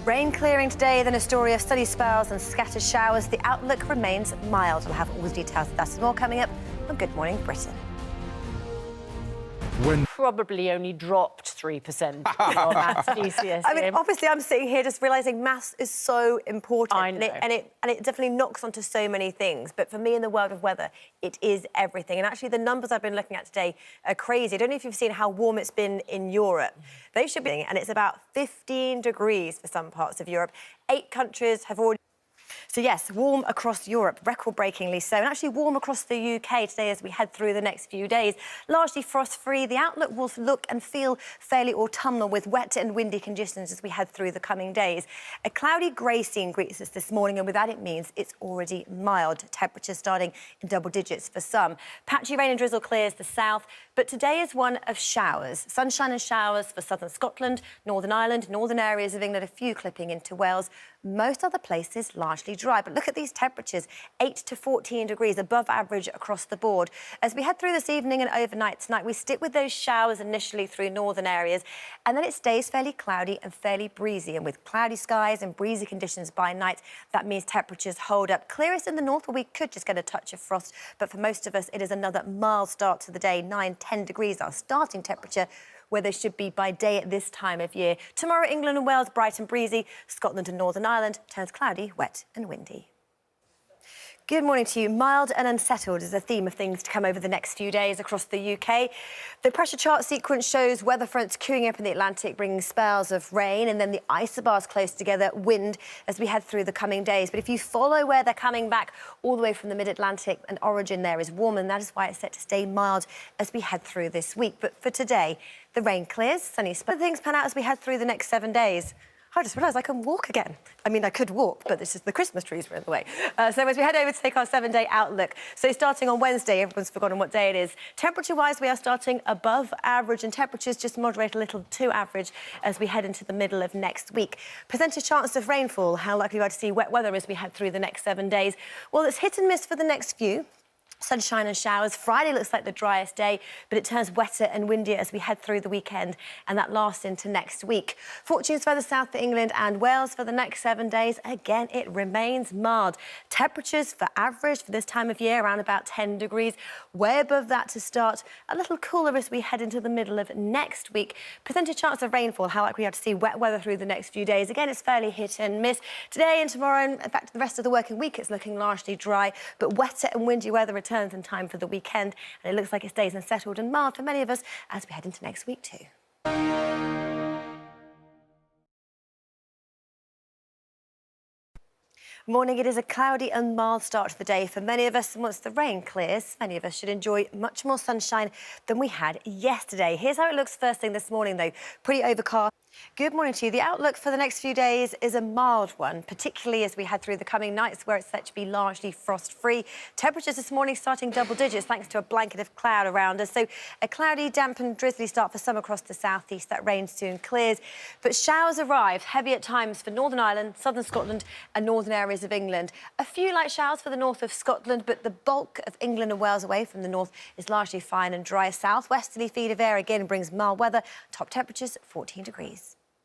Rain clearing today, then a story of sunny spells and scattered showers. The outlook remains mild. We'll have all the details of that and more coming up on Good Morning Britain. Probably only dropped 3% for maths GCSE. I mean, obviously, I'm sitting here just realising maths is so important. I know. And it definitely knocks onto so many things. But for me, in the world of weather, it is everything. And actually, the numbers I've been looking at today are crazy. I don't know if you've seen how warm it's been in Europe. They should be, and it's about 15 degrees for some parts of Europe. 8 countries have already... So yes, warm across Europe, record-breakingly so, and actually warm across the UK today as we head through the next few days. Largely frost-free. The outlook will look and feel fairly autumnal with wet and windy conditions as we head through the coming days. A cloudy grey scene greets us this morning, and with that it means it's already mild. Temperatures starting in double digits for some. Patchy rain and drizzle clears the south, but today is one of showers. Sunshine and showers for southern Scotland, Northern Ireland, northern areas of England, a few clipping into Wales. Most other places largely dry. But look at these temperatures, 8 to 14 degrees above average across the board. As we head through this evening and overnight tonight, we stick with those showers initially through northern areas, and then it stays fairly cloudy and fairly breezy. And with cloudy skies and breezy conditions by night, that means temperatures hold up. Clearest in the north, where we could just get a touch of frost, but for most of us, it is another mild start to the day. 9, 10 degrees, our starting temperature, where they should be by day at this time of year. Tomorrow, England and Wales, bright and breezy. Scotland and Northern Ireland turns cloudy, wet and windy. Good morning to you. Mild and unsettled is a theme of things to come over the next few days across the UK. The pressure chart sequence shows weather fronts queuing up in the Atlantic, bringing spells of rain, and then the isobars close together, wind, as we head through the coming days. But if you follow where they're coming back, all the way from the mid-Atlantic, and origin there is warm, and that is why it's set to stay mild as we head through this week. But for today, the rain clears, sunny spells. Things pan out as we head through the next 7 days. I just realised I can walk again. I mean, I could walk, but this is the Christmas trees were in the way. So as we head over to take our 7-day outlook, so starting on Wednesday, everyone's forgotten what day it is. Temperature-wise, we are starting above average, and temperatures just moderate a little to average as we head into the middle of next week. Percentage chance of rainfall, how likely we are to see wet weather as we head through the next 7 days? Well, it's hit and miss for the next few. Sunshine and showers. Friday looks like the driest day, but it turns wetter and windier as we head through the weekend, and that lasts into next week. Fortunes further south for England and Wales for the next 7 days. Again, it remains mild. Temperatures for average for this time of year around about 10 degrees. Way above that to start. A little cooler as we head into the middle of next week. Percentage chance of rainfall, how likely we are to see wet weather through the next few days. Again, it's fairly hit and miss. Today and tomorrow, and in fact, the rest of the working week, it's looking largely dry, but wetter and windy weather returns in time for the weekend, and it looks like it stays unsettled and mild for many of us as we head into next week too. Morning, it is a cloudy and mild start to the day for many of us, and once the rain clears, many of us should enjoy much more sunshine than we had yesterday. Here's how it looks first thing this morning though, pretty overcast. Good morning to you. The outlook for the next few days is a mild one, particularly as we head through the coming nights where it's set to be largely frost-free. Temperatures this morning starting double digits thanks to a blanket of cloud around us. So a cloudy, damp and drizzly start for some across the southeast. That rain soon clears. But showers arrive, heavy at times for Northern Ireland, southern Scotland and northern areas of England. A few light showers for the north of Scotland, but the bulk of England and Wales away from the north is largely fine and dry. Southwesterly feed of air again brings mild weather. Top temperatures 14 degrees.